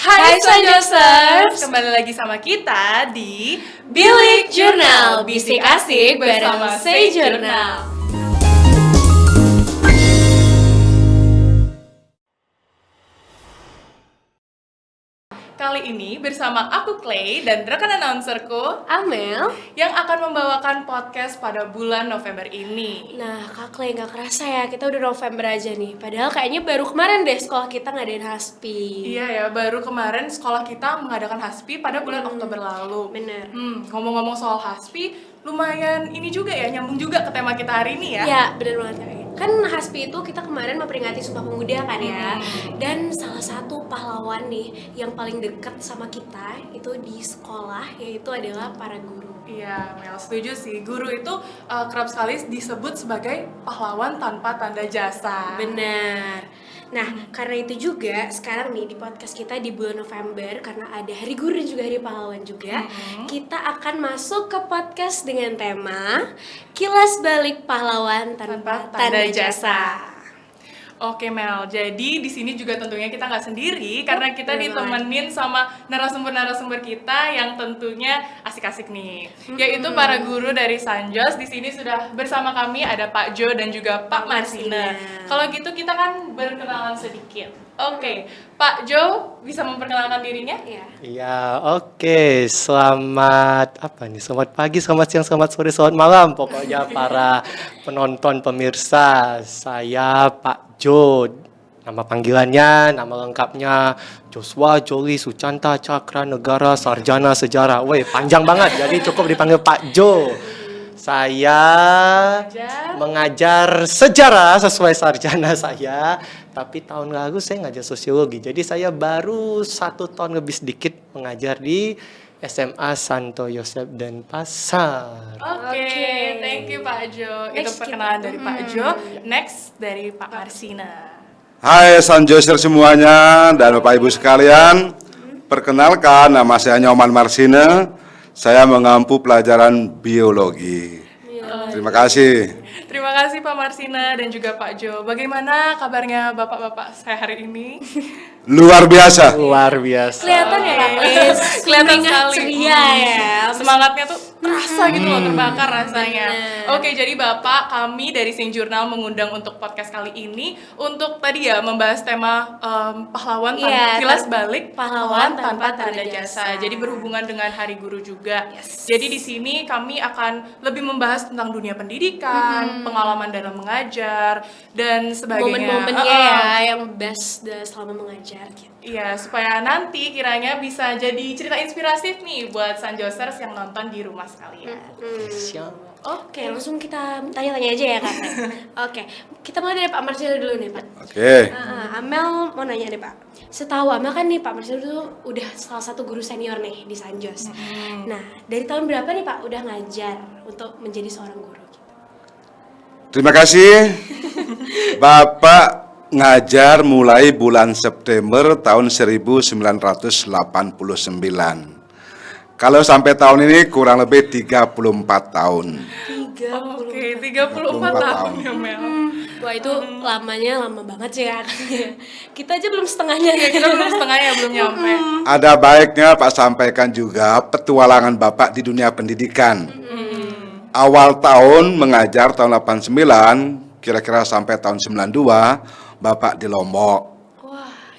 Hai Sanjosers, kembali lagi sama kita di Bilik Jurnal, bisik asik bersama Say Jurnal. Kali ini bersama aku Clay dan rekan announcerku Amel yang akan membawakan podcast pada bulan November ini. Nah Kak Clay, gak kerasa ya, kita udah November aja nih. Padahal kayaknya baru kemarin deh sekolah kita ngadain Haspi. Iya ya, baru kemarin sekolah kita mengadakan Haspi pada bulan Oktober lalu. Bener. Ngomong-ngomong soal Haspi, lumayan ini juga ya, nyambung juga ke tema kita hari ini ya. Ya, bener banget Kak. Kan Haspi itu kita kemarin memperingati Sumpah Pemuda kan ya. Dan salah satu pahlawan nih yang paling dekat sama kita itu di sekolah, yaitu adalah para guru. Iya, Mel, setuju sih. Guru itu kerap sekali disebut sebagai pahlawan tanpa tanda jasa. Benar. Nah, karena itu juga sekarang nih di podcast kita di bulan November, karena ada Hari Guru dan juga Hari Pahlawan juga, kita akan masuk ke podcast dengan tema Kilas Balik Pahlawan Tanpa Tanda Jasa. Oke Mel, jadi di sini juga tentunya kita nggak sendiri karena kita ditemenin sama narasumber-narasumber kita yang tentunya asik-asik nih, yaitu para guru dari Sanjos. Di sini sudah bersama kami ada Pak Jo dan juga Pak Marsina. Kalau gitu kita kan berkenalan sedikit. Oke, Pak Jo bisa memperkenalkan dirinya? Iya, oke. Selamat pagi, selamat siang, selamat sore, selamat malam. Pokoknya para penonton pemirsa, saya Pak Jo. Nama panggilannya, nama lengkapnya Joshua Joli Sucanta Cakra Negara Sarjana Sejarah. Woi, panjang banget. Jadi cukup dipanggil Pak Jo. Saya mengajar sejarah sesuai sarjana saya, tapi tahun lalu saya ngajar sosiologi. Jadi saya baru 1 tahun lebih sedikit mengajar di SMA Santo Yosef Denpasar. Oke, thank you Pak Jo. Itu perkenalan dari Pak Jo. Next dari Pak Marsina. Hai Sanjosers semuanya dan Bapak Ibu sekalian. Perkenalkan, nama saya Nyoman Marsina. Saya mengampu pelajaran biologi. Terima kasih. Terima kasih Pak Marsina dan juga Pak Jo. Bagaimana kabarnya Bapak-bapak saya hari ini? Luar biasa. Luar biasa. Kelihatan ya Kak Liz, Kelihatan sekali. ceria ya. Semangatnya tuh terasa gitu loh, terbakar rasanya. Oke, jadi Bapak, kami dari Sing Jurnal mengundang untuk podcast kali ini untuk tadi ya membahas tema pahlawan kilas balik pahlawan tanpa tanda jasa. Jadi berhubungan dengan Hari Guru juga. Jadi di sini kami akan lebih membahas tentang dunia pendidikan, pengalaman dalam mengajar dan sebagainya. Momen-momennya ya yang best selama mengajar gitu. Iya, supaya nanti kiranya bisa jadi cerita inspiratif nih buat Sanjosers yang nonton di rumah sekalian. Oke, langsung kita tanya-tanya aja ya Kak. Oke, kita mulai dari Pak Marsina dulu nih Pak. Oke. Amel mau nanya nih Pak. Setahu Amel kan nih Pak Marsina dulu udah salah satu guru senior nih di Sanjos. Nah, dari tahun berapa nih Pak udah ngajar untuk menjadi seorang guru? Terima kasih. Bapak ngajar mulai bulan September tahun 1989. Kalau sampai tahun ini kurang lebih 34 tahun. Oke, 34 tahun ya Mel. Wah itu lama banget sih ya. Kita aja belum setengahnya. Ya, kita belum setengahnya, belum nyampe. Ada baiknya Pak sampaikan juga petualangan Bapak di dunia pendidikan. Awal tahun mengajar tahun 89, kira-kira sampai tahun 92, Bapak di Lombok.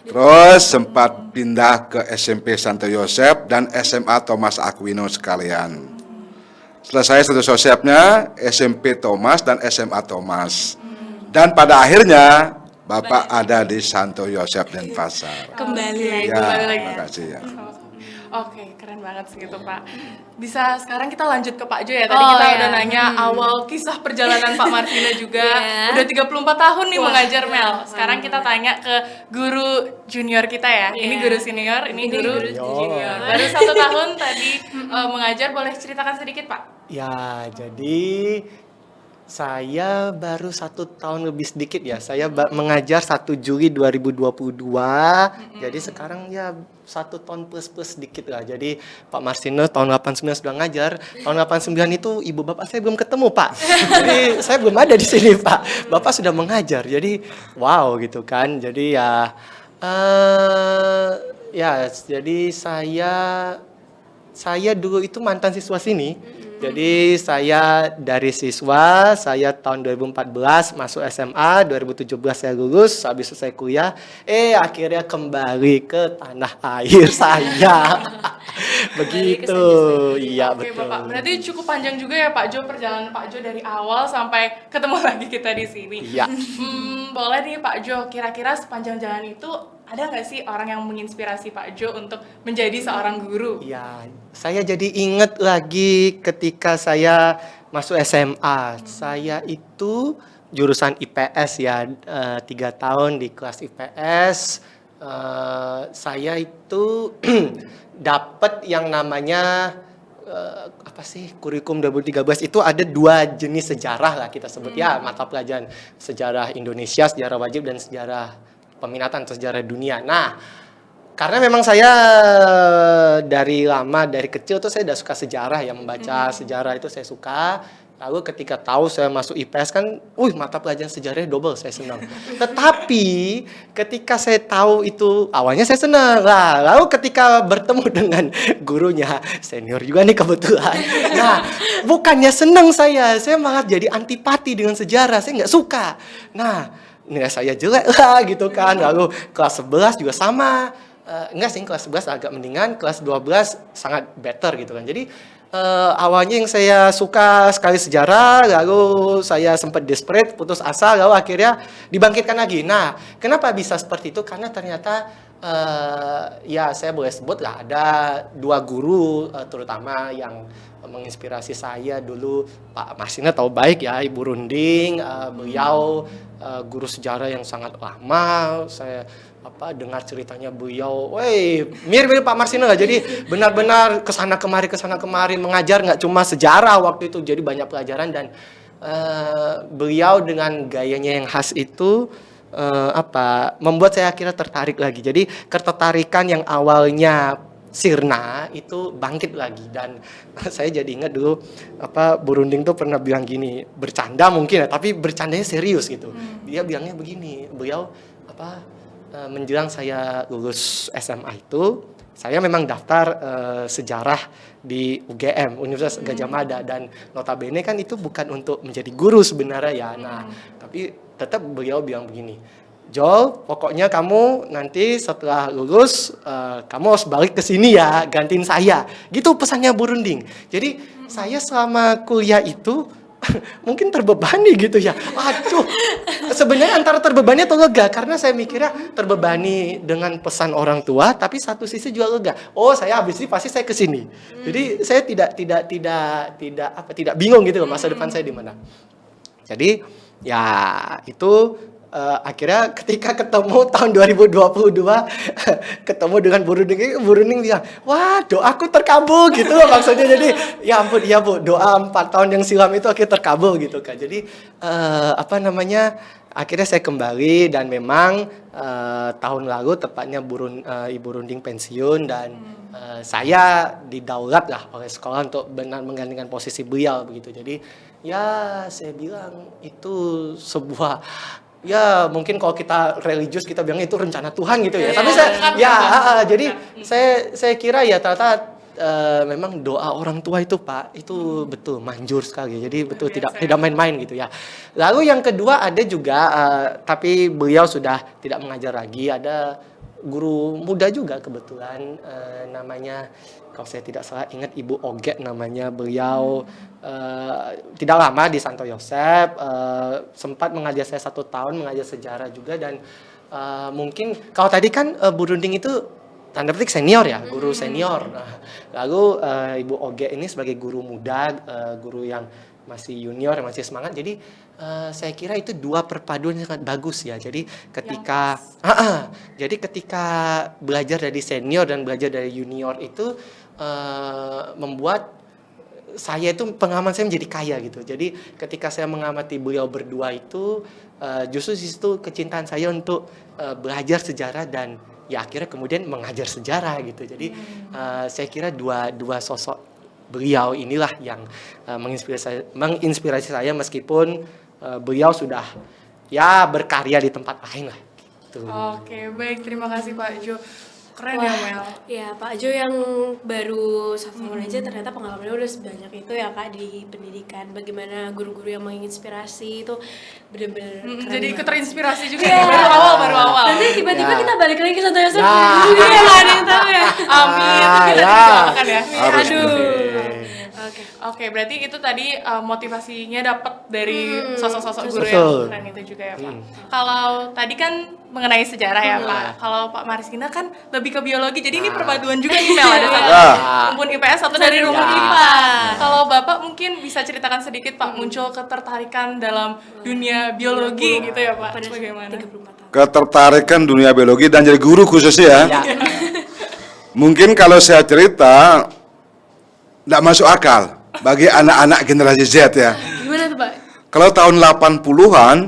Terus sempat pindah ke SMP Santo Yosef dan SMA Thomas Aquino sekalian. Selesai Santo Yosefnya, SMP Thomas dan SMA Thomas. Dan pada akhirnya Bapak ada di Santo Yosef Denpasar. Kembali lagi. Ya, terima kasih ya. Oke, keren banget sih gitu Pak. Bisa sekarang kita lanjut ke Pak Jo ya. Tadi kita udah nanya awal kisah perjalanan Pak Marsina juga. Udah 34 tahun nih mengajar Mel. Sekarang kita tanya ke guru junior kita ya. Ini guru senior, ini guru junior. Baru 1 tahun tadi mengajar, boleh ceritakan sedikit Pak? Ya, jadi saya baru 1 tahun lebih sedikit ya. Saya mengajar 1 Juli 2022. Jadi sekarang ya 1 tahun plus sedikit lah. Jadi Pak Marsina tahun 89 sudah ngajar. Tahun 89 itu ibu bapak saya belum ketemu Pak. Jadi saya belum ada di sini Pak. Bapak sudah mengajar. Jadi wow gitu kan. Jadi ya Ya, jadi saya dulu itu mantan siswa sini. Jadi saya dari siswa, saya tahun 2014 masuk SMA, 2017 saya lulus, habis itu saya kuliah, akhirnya kembali ke tanah air saya. Begitu, iya Oke, betul. Bapak. Berarti cukup panjang juga ya Pak Jo, perjalanan Pak Jo dari awal sampai ketemu lagi kita di sini. Iya. Boleh nih Pak Jo, kira-kira sepanjang jalan itu ada nggak sih orang yang menginspirasi Pak Jo untuk menjadi seorang guru? Iya, saya jadi inget lagi ketika saya masuk SMA. Saya itu jurusan IPS ya, 3 tahun di kelas IPS. Saya itu dapat yang namanya apa sih, kurikulum 2013 itu ada 2 jenis sejarah lah kita sebut ya, mata pelajaran sejarah Indonesia, sejarah wajib, dan sejarah peminatan atau sejarah dunia. Nah, karena memang saya dari kecil tuh saya udah suka sejarah ya, membaca sejarah itu saya suka. Lalu ketika tahu saya masuk IPS kan, mata pelajaran sejarahnya double, saya senang. Tetapi ketika saya tahu itu, awalnya saya senang lah. Lalu ketika bertemu dengan gurunya, senior juga nih kebetulan. Nah, bukannya senang saya malah jadi antipati dengan sejarah, saya nggak suka. Nah, nilai saya jelek lah gitu kan. Lalu kelas 11 juga sama. Enggak sih, kelas 11 agak mendingan, kelas 12 sangat better gitu kan. Jadi awalnya yang saya suka sekali sejarah, lalu saya sempat desperate, putus asa, lalu akhirnya dibangkitkan lagi. Nah, kenapa bisa seperti itu? Karena ternyata ya saya boleh sebut lah, ada 2 guru terutama yang menginspirasi saya dulu. Pak Marsina tahu baik ya, Ibu Runding, beliau guru sejarah yang sangat lama. Saya dengar ceritanya beliau, mirip-mirip Pak Marsina lah. Jadi benar-benar kesana kemari mengajar, nggak cuma sejarah waktu itu, jadi banyak pelajaran. Dan beliau dengan gayanya yang khas itu membuat saya akhirnya tertarik lagi. Jadi ketertarikan yang awalnya sirna itu bangkit lagi. Dan saya jadi ingat dulu Bu Runding tuh pernah bilang gini, bercanda mungkin ya, tapi bercandanya serius gitu. Dia bilangnya begini, beliau menjelang saya lulus SMA itu, saya memang daftar sejarah di UGM, Universitas Gadjah Mada, dan notabene kan itu bukan untuk menjadi guru sebenarnya ya. Nah, tapi tetap beliau bilang begini, Jol, pokoknya kamu nanti setelah lulus kamu harus balik ke sini ya, gantiin saya. Gitu pesannya Bu Runding. Jadi saya selama kuliah itu mungkin terbebani gitu ya. Aduh, sebenarnya antara terbebani atau lega, karena saya mikirnya terbebani dengan pesan orang tua, tapi satu sisi juga lega. Saya habis ini pasti saya ke sini. Jadi saya tidak bingung gitu loh, masa depan saya di mana. Jadi ya itu akhirnya ketika ketemu tahun 2022 ketemu dengan Bu Runding bilang, wah, doaku terkabul gitu loh maksudnya. Jadi ya ampun, iya Bu, doa 4 tahun yang silam itu akhirnya terkabul gitu kan. Jadi akhirnya saya kembali, dan memang tahun lalu tepatnya Ibu Runding pensiun, dan saya didaulat lah oleh sekolah untuk benar menggantikan posisi beliau begitu. Jadi ya saya bilang itu sebuah, ya mungkin kalau kita religius kita bilang itu rencana Tuhan gitu ya. Tapi jadi saya kira ya ternyata memang doa orang tua itu Pak, itu betul manjur sekali. Jadi betul tidak main-main gitu ya. Lalu yang kedua ada juga tapi beliau sudah tidak mengajar lagi, ada guru muda juga kebetulan, namanya kalau saya tidak salah ingat Ibu Oge namanya. Beliau tidak lama di Santo Yosef, sempat mengajar saya 1 tahun, mengajar sejarah juga. Dan mungkin kalau tadi kan Bu Runding itu tanda petik senior ya, guru senior. Nah, lalu Ibu Oge ini sebagai guru muda, guru yang masih junior, yang masih semangat. Jadi saya kira itu 2 perpaduan yang sangat bagus ya. Jadi ketika belajar dari senior dan belajar dari junior itu membuat saya itu, pengalaman saya menjadi kaya gitu. Jadi ketika saya mengamati beliau berdua itu, justru di situ kecintaan saya untuk belajar sejarah, dan ya akhirnya kemudian mengajar sejarah gitu. Jadi saya kira dua sosok beliau inilah yang menginspirasi saya meskipun beliau sudah ya berkarya di tempat lain lah. Tuh. Oke, baik, terima kasih Pak Jo. Keren ya Mel. Ya Pak Jo yang baru 1 tahun aja ternyata pengalamannya udah sebanyak itu ya Kak di pendidikan. Bagaimana guru-guru yang menginspirasi itu benar-benar keren Jadi banget. terinspirasi juga Iya. nih, baru awal. Nanti tiba-tiba Ya. kita balik lagi ke Santoyo Ya. Iya nggak ada yang tahu ya. Amin, Ya, kita ya. didoakan ya. Harus. Aduh. Oke. Oke, berarti itu tadi motivasinya dapat dari sosok-sosok guru Betul. yang keren itu juga ya Pak. Kalau tadi kan mengenai sejarah ya Pak. Kalau Pak Marsina kan lebih ke biologi, jadi ini perpaduan juga nih Mel, ada satu Ya. rumpun IPS, satu dari rumpun Ya. IPA. Kalau Bapak mungkin bisa ceritakan sedikit Pak, muncul ketertarikan dalam dunia biologi gitu ya Pak, Pada bagaimana? 34 tahun. Ketertarikan dunia biologi dan jadi guru khususnya ya. Mungkin kalau saya cerita nggak masuk akal bagi anak-anak generasi Z ya. Gimana tuh Pak? Kalau tahun 80-an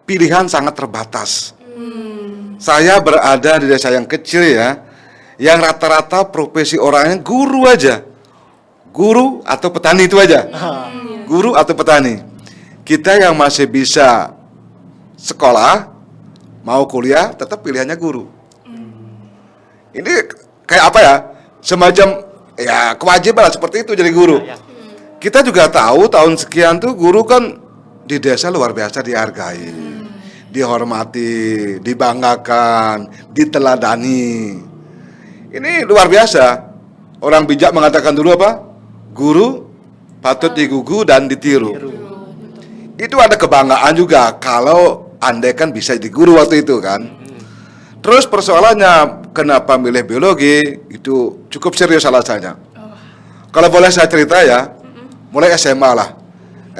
pilihan sangat terbatas. Saya berada di desa yang kecil ya, yang rata-rata profesi orangnya guru aja. Guru atau petani itu aja. Guru atau petani. Kita yang masih bisa sekolah, mau kuliah, tetap pilihannya guru. Ini kayak apa ya? Semacam ya kewajiban lah seperti itu jadi guru. Ya. Kita juga tahu tahun sekian tuh guru kan di desa luar biasa dihargai, dihormati, dibanggakan, diteladani. Ini luar biasa. Orang bijak mengatakan dulu apa? Guru patut digugu dan ditiru. Itu ada kebanggaan juga kalau andai kan bisa jadi guru waktu itu kan. Terus persoalannya kenapa milih biologi itu cukup serius alasannya. Kalau boleh saya cerita ya, mulai SMA lah.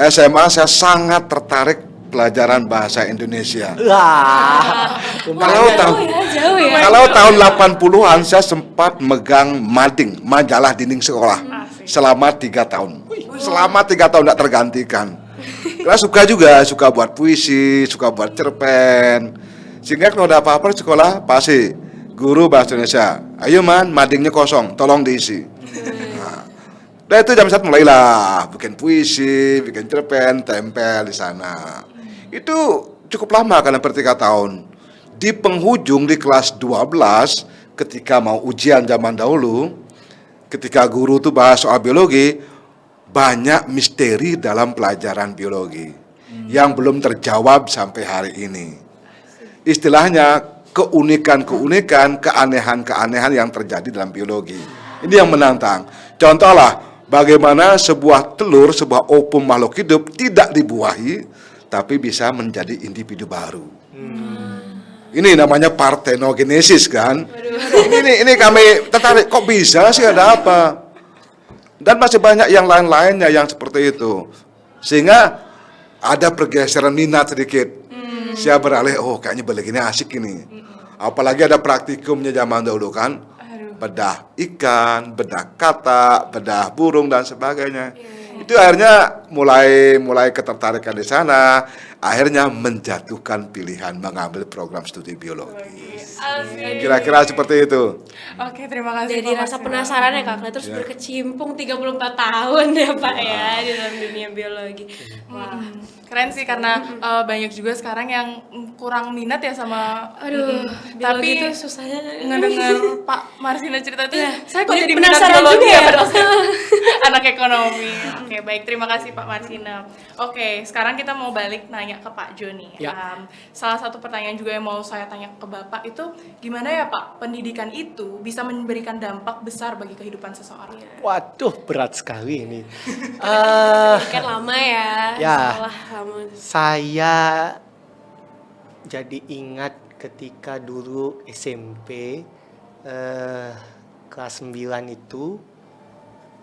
SMA saya sangat tertarik pelajaran bahasa Indonesia. Wah. Kalau tahun Jauh ya. kalau tahun 80-an saya sempat megang mading, majalah dinding sekolah selama 3 tahun. Selama 3 tahun tidak tergantikan. Karena suka buat puisi, suka buat cerpen. Sehingga kalau ada apa-apa di sekolah pasti guru bahasa Indonesia, ayo man, madingnya kosong, tolong diisi. Nah, itu jam 1 mulailah bikin puisi, bikin cerpen, tempel di sana. Itu cukup lama karena hampir 3 tahun. Di penghujung di kelas 12 ketika mau ujian zaman dahulu, ketika guru tuh bahas soal biologi, banyak misteri dalam pelajaran biologi yang belum terjawab sampai hari ini. Istilahnya keunikan-keunikan, keanehan-keanehan yang terjadi dalam biologi. Ini yang menantang. Contohlah, bagaimana sebuah telur, sebuah ovum makhluk hidup tidak dibuahi, tapi bisa menjadi individu baru. Ini namanya partenogenesis kan? Ini kami tertarik, kok bisa sih, ada apa? Dan masih banyak yang lain-lainnya yang seperti itu. Sehingga ada pergeseran minat sedikit. Saya beralih, oh kayaknya biologi ini asik ini. Apalagi ada praktikumnya zaman dahulu kan. Bedah ikan, bedah katak, bedah burung dan sebagainya. Itu akhirnya mulai ketertarikan di sana, akhirnya menjatuhkan pilihan mengambil program studi biologi. Asik. Kira-kira seperti itu. Oke, terima kasih. Jadi Pak rasa Marsina. penasaran ya Kak, terus berkecimpung 34 tahun ya Pak ya di dalam dunia biologi. Wah. Keren sih karena banyak juga sekarang yang kurang minat ya sama Aduh, biologi tapi itu susahnya. ngedengar Pak Marsina cerita itu saya kok Jadi jadi minat penasaran biologi juga ya ya. padahal saya anak ekonomi. Oke, baik, terima kasih Pak Marsina. Oke, sekarang kita mau balik nanya ke Pak Joni. Ya. Salah satu pertanyaan juga yang mau saya tanya ke Bapak itu gimana ya Pak pendidikan itu bisa memberikan dampak besar bagi kehidupan seseorang? Waduh, berat sekali ini. Kan lama ya. Ya. Sekolah lama. Saya jadi ingat ketika dulu SMP kelas 9 itu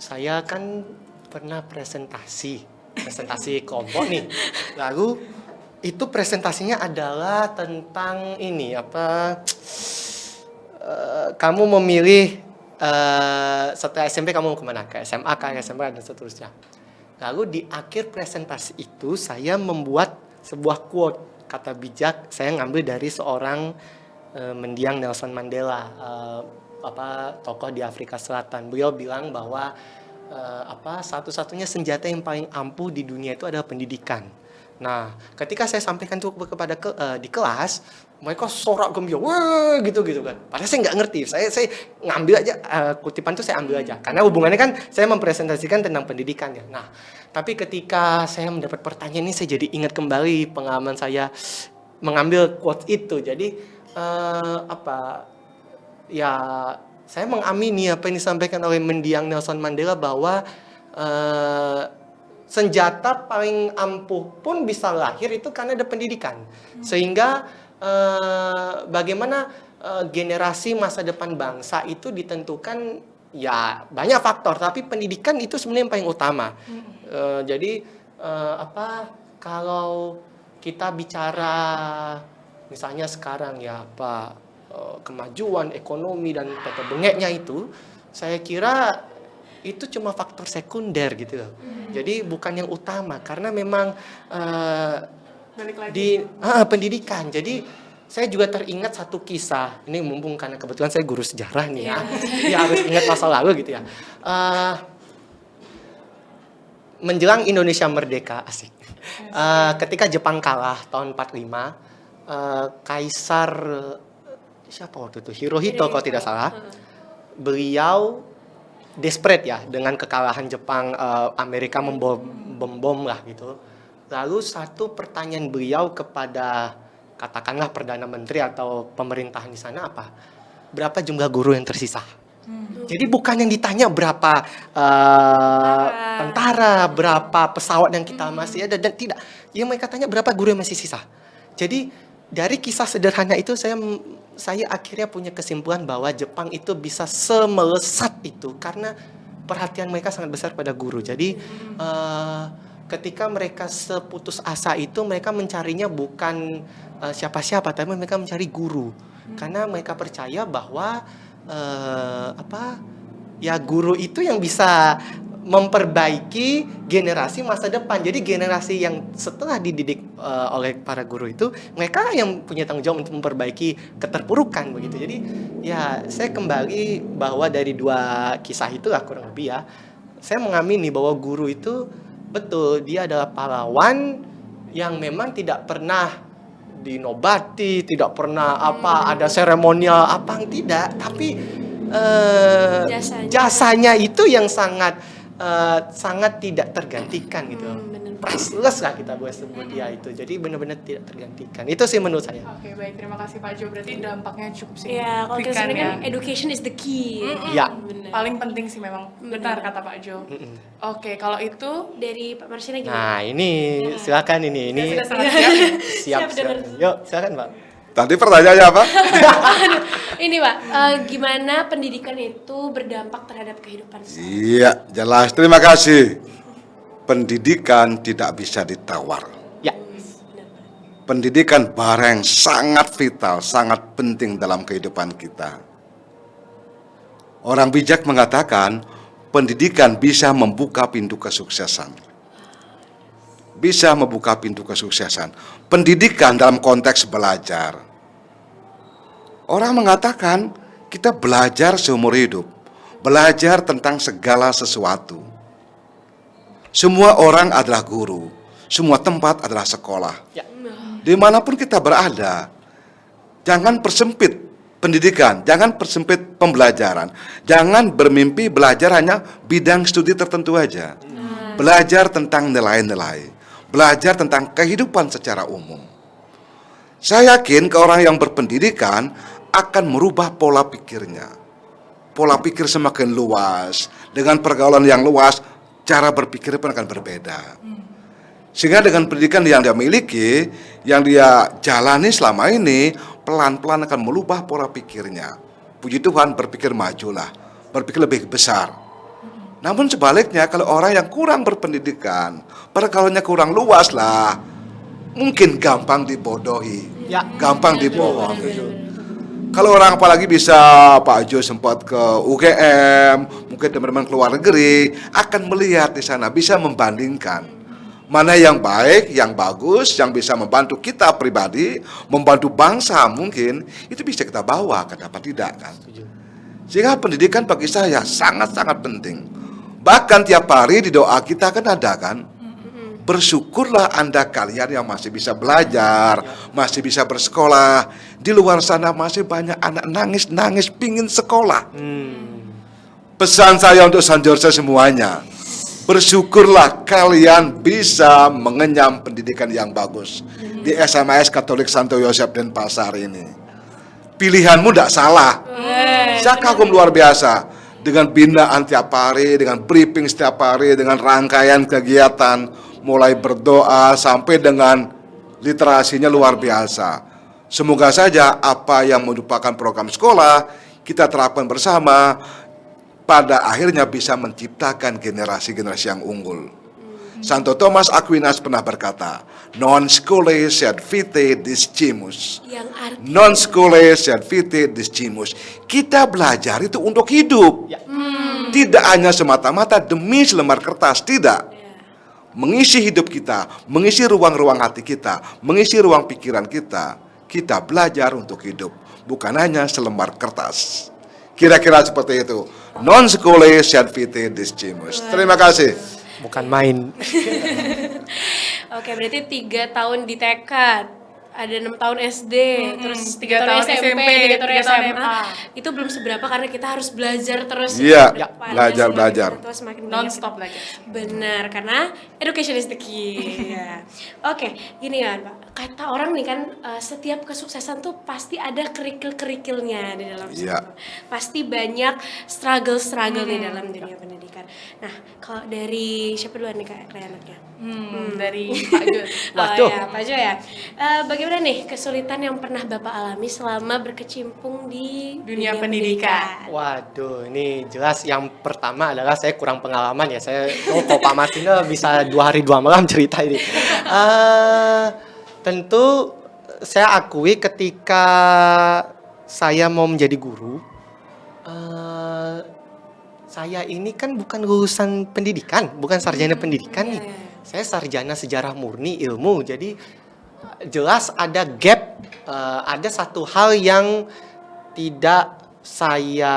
saya kan pernah presentasi kelompok nih. Lalu itu presentasinya adalah tentang ini kamu memilih setelah SMP kamu mau kemana, ke SMA, ke SMA dan seterusnya. Lalu di akhir presentasi itu saya membuat sebuah quote, kata bijak saya ngambil dari seorang mendiang Nelson Mandela, tokoh di Afrika Selatan. Beliau bilang bahwa satu-satunya senjata yang paling ampuh di dunia itu adalah pendidikan. Nah, ketika saya sampaikan itu kepada di kelas, mereka sorak gembira, wah gitu kan. Padahal saya nggak ngerti, saya ngambil aja kutipan itu saya ambil aja, karena hubungannya kan saya mempresentasikan tentang pendidikan ya. Nah, tapi ketika saya mendapat pertanyaan ini, saya jadi ingat kembali pengalaman saya mengambil quote itu. Jadi ya saya mengamini apa yang disampaikan oleh mendiang Nelson Mandela bahwa senjata paling ampuh pun bisa lahir itu karena ada pendidikan. Sehingga bagaimana generasi masa depan bangsa itu ditentukan ya banyak faktor, tapi pendidikan itu sebenarnya yang paling utama. Jadi kalau kita bicara misalnya sekarang ya kemajuan ekonomi dan tata bengeknya itu, saya kira itu cuma faktor sekunder gitu loh. Jadi bukan yang utama, karena memang Balik lagi. di pendidikan. Jadi saya juga teringat satu kisah. Ini mumpung karena kebetulan saya guru sejarah nih ya. Ya harus ingat masa lalu gitu ya. Menjelang Indonesia merdeka, asik. Ketika Jepang kalah tahun 45, Kaisar siapa waktu itu? Hirohito kalau tidak salah. Beliau desperate ya dengan kekalahan Jepang, Amerika membom lah gitu. Lalu satu pertanyaan beliau kepada katakanlah Perdana Menteri atau pemerintahan di sana apa? Berapa jumlah guru yang tersisa? Jadi bukan yang ditanya berapa tentara, berapa pesawat yang kita masih ada, dan tidak. Yang mereka tanya berapa guru yang masih sisa. Jadi dari kisah sederhana itu saya akhirnya punya kesimpulan bahwa Jepang itu bisa semelesat itu karena perhatian mereka sangat besar pada guru. Jadi ketika mereka seputus asa itu, mereka mencarinya bukan siapa-siapa, tapi mereka mencari guru. Karena mereka percaya bahwa ya guru itu yang bisa memperbaiki generasi masa depan. Jadi generasi yang setelah dididik oleh para guru itu, mereka yang punya tanggung jawab untuk memperbaiki keterpurukan begitu. Jadi ya saya kembali bahwa dari dua kisah itu lah kurang lebih ya, saya mengamini bahwa guru itu betul dia adalah pahlawan yang memang tidak pernah dinobati, tidak pernah ada seremonial tidak, tapi jasanya itu yang sangat tidak tergantikan gitu. Priceless lah kita boleh sebut dia itu. Jadi benar-benar tidak tergantikan. Itu sih menurut saya. Oke, baik, terima kasih Pak Jo. Berarti dampaknya cukup Ya, kalau kita signifikan sebenarnya ya. kan education is the key. Ya. Benar. Paling penting sih memang. Benar kata Pak Jo. Oke, kalau itu Dari Pak Marsina gimana? Nah, ini silakan ini. sudah sangat siap. Siap. Yuk, silakan, Pak. Tadi pertanyaannya apa? Ini Pak, gimana pendidikan itu berdampak terhadap kehidupan saya? Iya, jelas. Terima kasih. Pendidikan tidak bisa ditawar. Ya. Pendidikan barang sangat vital, sangat penting dalam kehidupan kita. Orang bijak mengatakan, pendidikan bisa membuka pintu kesuksesan. Bisa membuka pintu kesuksesan. Pendidikan dalam konteks belajar. Orang mengatakan, kita belajar seumur hidup. Belajar tentang segala sesuatu. Semua orang adalah guru. Semua tempat adalah sekolah. Ya. Dimanapun kita berada, jangan persempit pendidikan, jangan persempit pembelajaran. Jangan bermimpi belajar hanya bidang studi tertentu aja. Belajar tentang nilai-nilai, belajar tentang kehidupan secara umum. Saya yakin ke orang yang berpendidikan akan merubah pola pikirnya. Pola pikir semakin luas, dengan pergaulan yang luas, cara berpikir pun akan berbeda. Sehingga dengan pendidikan yang dia miliki, yang dia jalani selama ini, pelan-pelan akan merubah pola pikirnya. Puji Tuhan, berpikir majulah, berpikir lebih besar. Namun sebaliknya, kalau orang yang kurang berpendidikan, pergaulannya kurang luas lah, mungkin gampang dibodohi, gampang dibohongi. Kalau orang apalagi bisa, Pak Jo sempat ke UGM, mungkin teman-teman ke luar negeri, akan melihat di sana, bisa membandingkan mana yang baik, yang bagus, yang bisa membantu kita pribadi, membantu bangsa mungkin, itu bisa kita bawa, kenapa tidak kan? Sehingga pendidikan bagi saya sangat-sangat penting. Bahkan tiap hari di doa kita kan ada kan, Bersyukurlah Anda kalian yang masih bisa belajar, masih bisa bersekolah. Di luar sana masih banyak anak nangis-nangis pingin sekolah. Pesan saya untuk San Jorge semuanya, bersyukurlah kalian bisa mengenyam pendidikan yang bagus di SMAS Katolik Santo Yosef Denpasar ini. Pilihanmu tidak salah. Saya kagum luar biasa dengan binaan tiap hari, dengan briefing setiap hari, dengan rangkaian kegiatan, mulai berdoa sampai dengan literasinya luar biasa. Semoga saja apa yang merupakan program sekolah kita terapkan bersama, pada akhirnya bisa menciptakan generasi-generasi yang unggul. Santo Thomas Aquinas pernah berkata, non scholae sed vitae discimus. Non scholae sed vitae discimus. Kita belajar itu untuk hidup. Tidak hanya semata-mata demi selembar kertas, tidak. Mengisi hidup kita, mengisi ruang-ruang hati kita, mengisi ruang pikiran kita. Kita belajar untuk hidup, bukan hanya selembar kertas. Kira-kira seperti itu. Non scholae sed vitae discimus. Terima kasih. Bukan main. Oke, berarti 3 tahun di TK, ada 6 tahun SD, terus 3 3 tahun tahun SMP, SMP, 3 tahun 3 tahun SMA. SMA. Itu belum seberapa karena kita harus belajar terus. Iya, ke depan. belajar. Semakin tua, semakin banyak Non-stop kita- belajar. Benar, karena education is the key. Ya. Oke, gini kan Pak, kata orang nih kan setiap kesuksesan tuh pasti ada kerikil-kerikilnya di dalam Iya. sekolah. Pasti banyak struggle di dalam dunia pendidikan. Nah, kalau dari siapa duluan nih Kak anaknya? Dari Pak Jod. Waduh. Oh ya, Pak Jo ya. Bagaimana nih kesulitan yang pernah Bapak alami selama berkecimpung di Dunia pendidikan? Waduh, ini jelas yang pertama adalah saya kurang pengalaman ya. Kok Pak Martina bisa 2 hari 2 malam cerita ini. Tentu saya akui ketika saya mau menjadi guru, saya ini kan bukan lulusan pendidikan, bukan sarjana pendidikan nih. Saya sarjana sejarah murni ilmu. Jadi jelas ada gap, ada satu hal yang tidak saya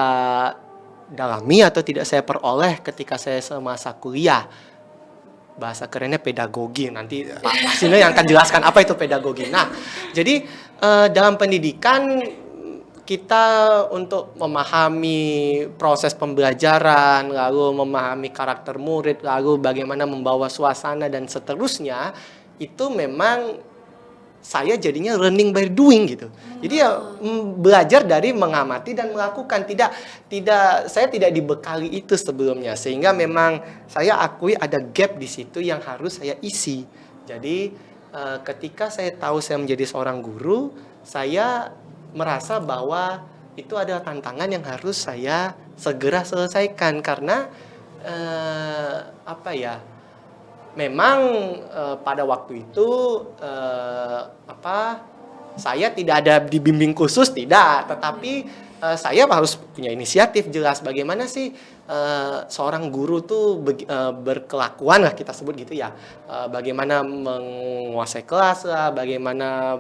dalami atau tidak saya peroleh ketika saya semasa kuliah. Bahasa kerennya pedagogi, nanti Pak Sino yang akan jelaskan apa itu pedagogi. Nah, jadi dalam pendidikan kita untuk memahami proses pembelajaran, lalu memahami karakter murid, lalu bagaimana membawa suasana dan seterusnya, itu memang saya jadinya learning by doing gitu. Jadi ya belajar dari mengamati dan melakukan. Saya tidak dibekali itu sebelumnya, sehingga memang saya akui ada gap di situ yang harus saya isi. Jadi ketika saya tahu saya menjadi seorang guru, saya merasa bahwa itu adalah tantangan yang harus saya segera selesaikan karena memang pada waktu itu saya tidak ada dibimbing khusus, tidak, tetapi saya harus punya inisiatif jelas bagaimana sih seorang guru tuh berkelakuan lah kita sebut gitu ya, bagaimana menguasai kelas lah, bagaimana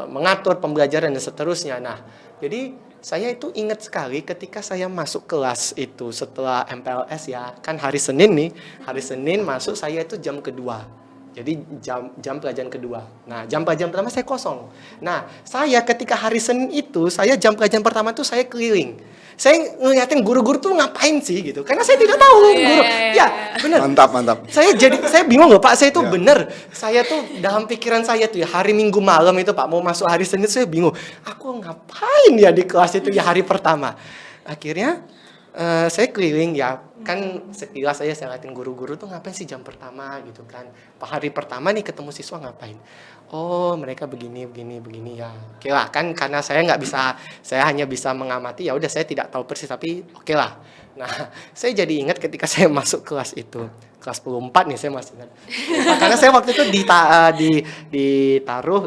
mengatur pembelajaran dan seterusnya. Nah, jadi saya itu ingat sekali ketika saya masuk kelas itu setelah MPLS ya, kan hari Senin nih, hari Senin masuk saya itu jam kedua. Jadi jam pelajaran kedua. Nah, jam pelajaran pertama saya kosong. Nah, saya ketika hari Senin itu, saya jam pelajaran pertama itu saya keliling. Saya ngeliatin guru-guru tuh ngapain sih gitu. Karena saya tidak tahu guru. Ya, benar. Mantap. Saya bingung loh Pak, saya tuh Ya. bener. Saya tuh dalam pikiran saya tuh ya hari Minggu malam itu Pak, mau masuk hari Senin saya bingung. Aku ngapain ya di kelas itu ya hari pertama. Akhirnya saya keliling ya, kan sekilas saya ngeliatin guru-guru tuh ngapain sih jam pertama gitu kan. Hari pertama nih ketemu siswa ngapain. Oh mereka begini ya. Oke lah, kan karena saya hanya bisa mengamati, ya udah saya tidak tahu persis, tapi oke lah. Nah saya jadi ingat ketika saya masuk kelas itu, kelas 14 nih saya masih ingat. Karena saya waktu itu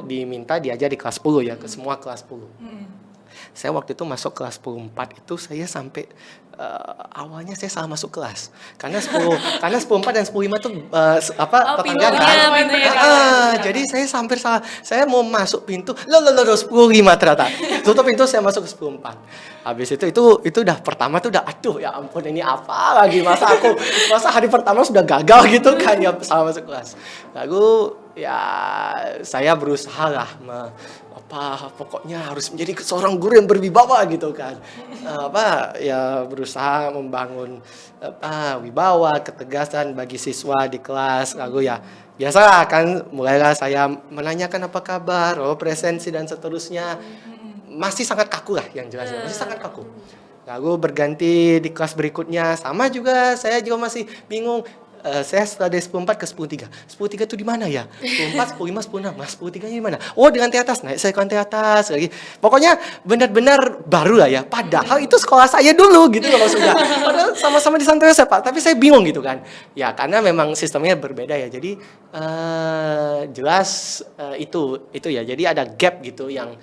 diminta diajar di kelas 10 ya, ke semua kelas 10. saya waktu itu masuk kelas 10-4 itu saya sampai awalnya saya salah masuk kelas karena 10-4 dan 10-5 tuh tetanggaan kan. Jadi saya hampir salah. Saya mau masuk pintu, 10-5 ternyata. Tutup pintu saya masuk ke 10-4. Habis itu udah pertama tuh udah aduh ya ampun ini apa lagi masa hari pertama sudah gagal gitu kan ya salah masuk kelas. Lalu ya saya berusaha lah pokoknya harus menjadi seorang guru yang berwibawa gitu kan. Berusaha membangun wibawa, ketegasan bagi siswa di kelas. Lalu ya biasa kan mulailah saya menanyakan apa kabar, presensi dan seterusnya. Masih sangat kaku lah yang jelas, masih sangat kaku. Lalu berganti di kelas berikutnya sama juga, saya juga masih bingung. Saya setelah dari 10-4 ke 10-3. 10-3 itu di mana ya? 10-4, 10-5, 10-6. Nah, 10-3 di mana? Oh, di lantai atas. Naik saya ke lantai atas lagi. Pokoknya benar-benar baru lah ya. Padahal itu sekolah saya dulu gitu loh maksudnya. Padahal sama-sama di Santo Yosef, Pak. Tapi saya bingung gitu kan. Ya, karena memang sistemnya berbeda ya. Jadi jelas itu ya. Jadi ada gap gitu yang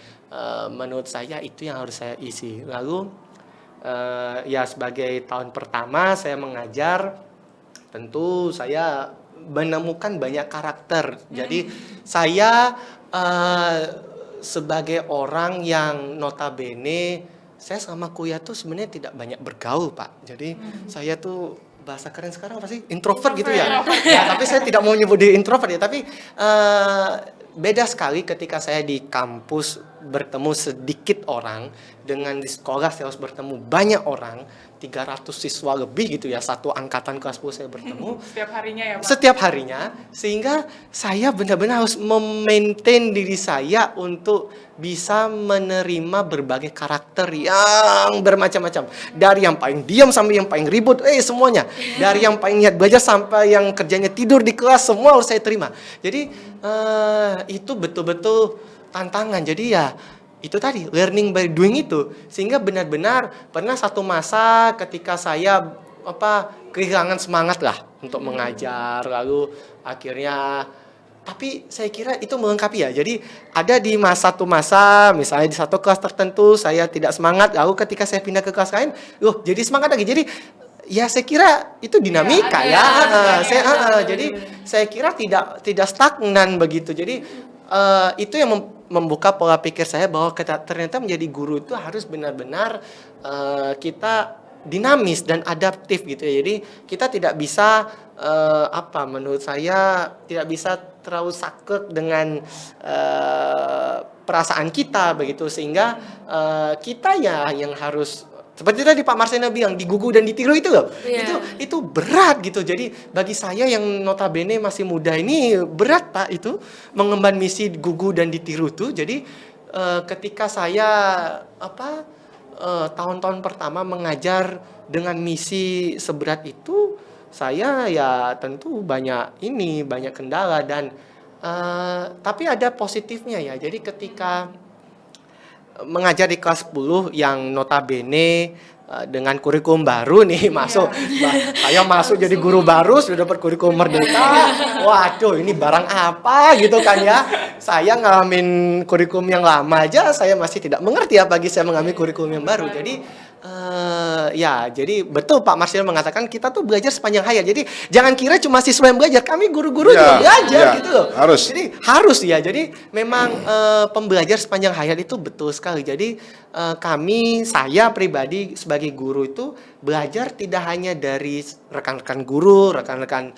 menurut saya itu yang harus saya isi. Lalu ya sebagai tahun pertama saya mengajar, tentu saya menemukan banyak karakter. Jadi saya sebagai orang yang notabene saya sama kuliah tuh sebenarnya tidak banyak bergaul, Pak. Jadi saya tuh bahasa keren sekarang apa sih? Introvert gitu ya. Ya, tapi saya tidak mau nyebut diri introvert ya, tapi beda sekali ketika saya di kampus bertemu sedikit orang dengan di sekolah saya harus bertemu banyak orang, 300 siswa lebih gitu ya, satu angkatan kelas 10 saya bertemu setiap harinya ya Pak? Setiap harinya, sehingga saya benar-benar harus memaintain diri saya untuk bisa menerima berbagai karakter yang bermacam-macam, dari yang paling diam sampai yang paling ribut, semuanya, dari yang paling niat belajar sampai yang kerjanya tidur di kelas, semua harus saya terima. Jadi itu betul-betul tantangan. Jadi ya itu tadi learning by doing itu, sehingga benar-benar pernah satu masa ketika saya kehilangan semangat lah untuk mengajar, lalu akhirnya tapi saya kira itu melengkapi ya. Jadi ada di satu masa misalnya di satu kelas tertentu saya tidak semangat, lalu ketika saya pindah ke kelas lain jadi semangat lagi. Jadi ya saya kira itu dinamika jadi saya kira tidak stagnan begitu. Jadi itu yang membuka pola pikir saya bahwa ternyata menjadi guru itu harus benar-benar kita dinamis dan adaptif gitu ya. Jadi kita tidak bisa menurut saya tidak bisa terlalu saklek dengan perasaan kita begitu, sehingga kita ya yang harus seperti tadi Pak Marcena bilang digugu dan ditiru itu loh. Itu berat gitu. Jadi bagi saya yang notabene masih muda ini berat Pak itu mengemban misi gugu dan ditiru tuh. Jadi ketika saya tahun-tahun pertama mengajar dengan misi seberat itu, saya ya tentu banyak kendala dan tapi ada positifnya ya. Jadi ketika mengajar di kelas 10 yang notabene dengan kurikulum baru nih saya masuk jadi guru baru sudah dapat kurikulum merdeka. Waduh, ini barang apa gitu kan ya. Saya ngalamin kurikulum yang lama aja saya masih tidak mengerti, apalagi saya mengambil kurikulum yang baru. Jadi jadi betul Pak Marcel mengatakan kita tuh belajar sepanjang hayat. Jadi jangan kira cuma siswa yang belajar, kami guru-guru juga belajar gitu loh. Harus. Jadi harus ya. Jadi memang pembelajar sepanjang hayat itu betul sekali. Jadi saya pribadi sebagai guru itu belajar tidak hanya dari rekan-rekan guru, rekan-rekan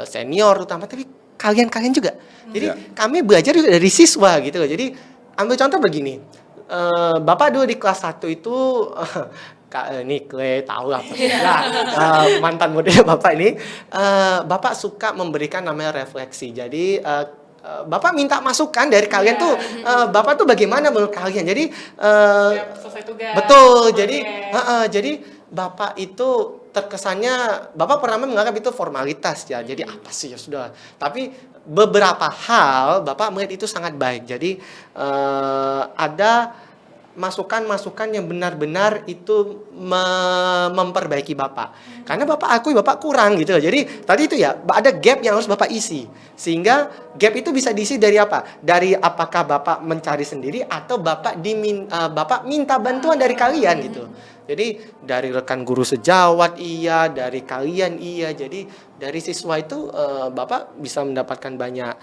senior utama, tapi kalian juga. Jadi kami belajar juga dari siswa gitu loh. Jadi ambil contoh begini. Bapak dulu di kelas 1 itu ini Kle tahu lah mantan muda Bapak ini, Bapak suka memberikan namanya refleksi. Jadi Bapak minta masukan dari kalian tuh, Bapak tuh bagaimana menurut kalian. Jadi selesai tugas. betul. Jadi Bapak itu terkesannya Bapak pernah menganggap itu formalitas ya. Jadi apa sih ya sudah. Tapi beberapa hal Bapak melihat itu sangat baik. Jadi ada masukan-masukan yang benar-benar itu memperbaiki Bapak. Karena Bapak akui Bapak kurang gitu. Jadi tadi itu ya ada gap yang harus Bapak isi. Sehingga gap itu bisa diisi dari apa? Dari apakah Bapak mencari sendiri atau Bapak Bapak minta bantuan dari kalian gitu. Jadi dari rekan guru sejawat iya, dari kalian iya. Jadi dari siswa itu Bapak bisa mendapatkan banyak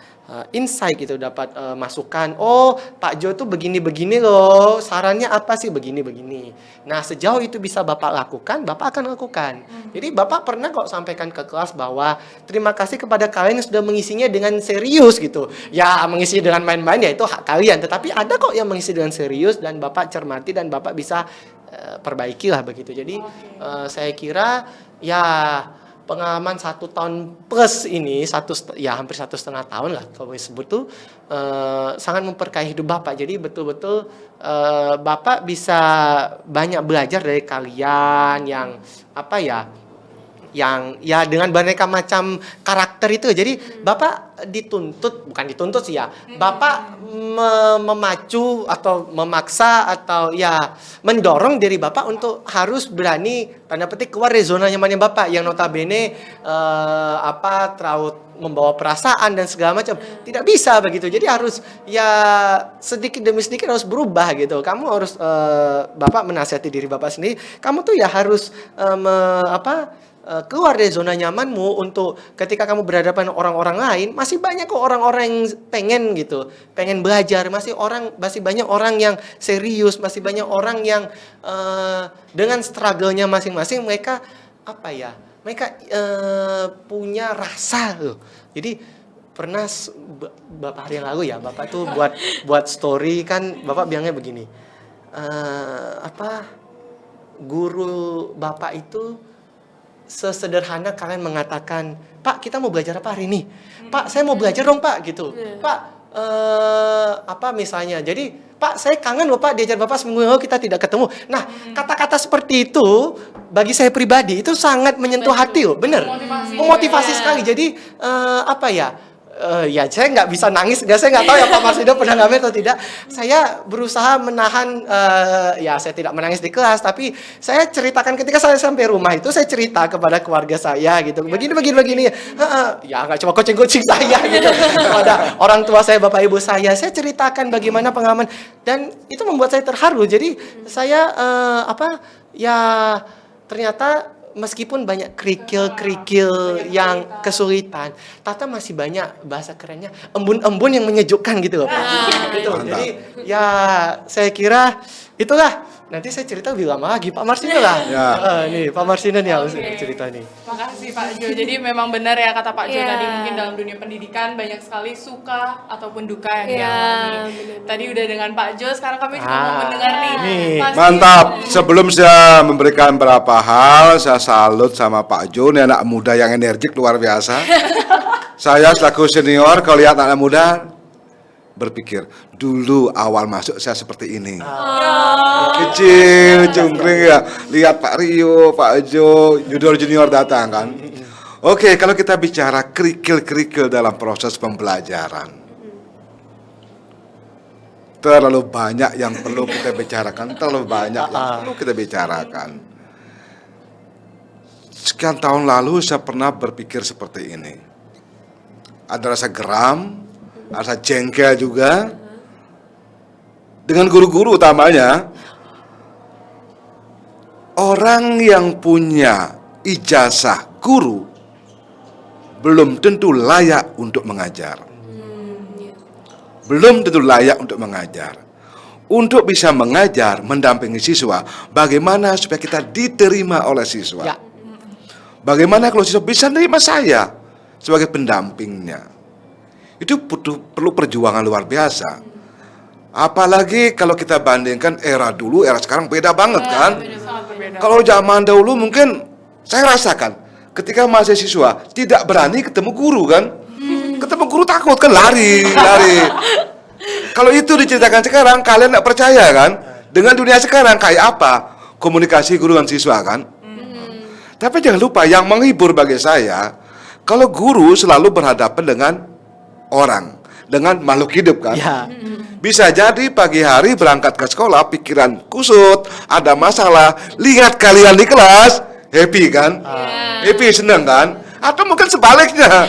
insight gitu, dapat masukan. Oh, Pak Jo tuh begini-begini loh. Sarannya apa sih begini-begini. Nah, sejauh itu bisa Bapak lakukan, Bapak akan lakukan. Jadi Bapak pernah kok sampaikan ke kelas bahwa terima kasih kepada kalian yang sudah mengisinya dengan serius gitu. Ya, mengisi dengan main-main ya itu hak kalian. Tetapi ada kok yang mengisi dengan serius dan Bapak cermati dan Bapak bisa perbaikilah begitu. Jadi saya kira ya pengalaman 1 tahun plus ini hampir 1,5 tahun lah kalau disebut tuh sangat memperkaya hidup Bapak. Jadi betul-betul Bapak bisa banyak belajar dari kalian yang yang ya dengan beraneka macam karakter itu. Jadi Bapak bukan dituntut sih ya. Bapak memacu atau memaksa atau ya mendorong diri Bapak untuk harus berani tanda petik keluar dari zona nyamannya Bapak yang notabene terlalu membawa perasaan dan segala macam. Tidak bisa begitu. Jadi harus ya sedikit demi sedikit harus berubah gitu. Kamu harus Bapak menasihati diri Bapak sendiri. Kamu tuh ya harus keluar dari zona nyamanmu untuk ketika kamu berhadapan dengan orang-orang lain, masih banyak kok orang-orang yang pengen belajar, masih banyak orang yang serius, masih banyak orang yang dengan struggle-nya masing-masing mereka punya rasa loh. Jadi pernah beberapa hari yang lalu ya Bapak tuh buat story kan Bapak bilangnya begini, guru Bapak itu sesederhana kalian mengatakan, Pak kita mau belajar apa hari ini? Pak saya mau belajar dong Pak gitu. Pak misalnya, jadi Pak saya kangen loh Pak diajar Bapak seminggu lalu kita tidak ketemu. Nah kata-kata seperti itu bagi saya pribadi itu sangat menyentuh hati loh, bener. Memotivasi sekali. Jadi ya saya nggak bisa nangis, saya nggak tahu ya Pak Marsido pernah ngamen atau tidak. Saya berusaha menahan, saya tidak menangis di kelas, tapi saya ceritakan ketika saya sampai rumah itu saya cerita kepada keluarga saya gitu, begini. Ya nggak cuma coaching saya gitu, kepada orang tua saya, bapak ibu saya ceritakan bagaimana pengalaman dan itu membuat saya terharu. Jadi saya ternyata meskipun banyak kerikil yang kesulitan, Tata masih banyak bahasa kerennya embun-embun yang menyejukkan gitu loh Pak. Gitu. Jadi ya saya kira itulah. Nanti saya cerita lebih lama lagi Pak Marsindo lah. Nih Pak Marsindo nih harus cerita nih. Makasih Pak Jo. Jadi memang benar ya kata Pak Jo tadi, mungkin dalam dunia pendidikan banyak sekali suka ataupun duka yang dialami. Tadi udah dengan Pak Jo, sekarang kami juga mau mendengar nih. Mantap. Sebelum saya memberikan beberapa hal, saya salut sama Pak Jo, ini anak muda yang energik luar biasa. Saya selaku senior kalau lihat anak muda berpikir, dulu awal masuk saya seperti ini. Kecil, cungkring ya. Lihat Pak Rio, Pak Jo, junior datang kan. Oke, kalau kita bicara kerikil-kerikil dalam proses pembelajaran, terlalu banyak yang perlu kita bicarakan, Sekian tahun lalu saya pernah berpikir seperti ini. Ada rasa geram, rasa jengkel juga dengan guru-guru utamanya. Orang yang punya ijazah guru belum tentu layak untuk mengajar. Untuk bisa mengajar, mendampingi siswa, bagaimana supaya kita diterima oleh siswa? Bagaimana kalau siswa bisa menerima saya sebagai pendampingnya? Itu perlu perjuangan luar biasa. Apalagi kalau kita bandingkan era dulu, era sekarang beda banget kan. Kalau zaman dahulu mungkin saya rasakan ketika mahasiswa tidak berani ketemu guru kan. Ketemu guru takut kan, lari. Kalau itu diceritakan sekarang kalian tidak percaya kan. Dengan dunia sekarang kayak apa komunikasi guru dan siswa kan. Tapi jangan lupa yang menghibur bagi saya, kalau guru selalu berhadapan dengan orang, dengan makhluk hidup kan. Ya. Bisa jadi pagi hari berangkat ke sekolah, pikiran kusut, ada masalah, lihat kalian di kelas, happy kan? Happy, seneng kan? Atau mungkin sebaliknya,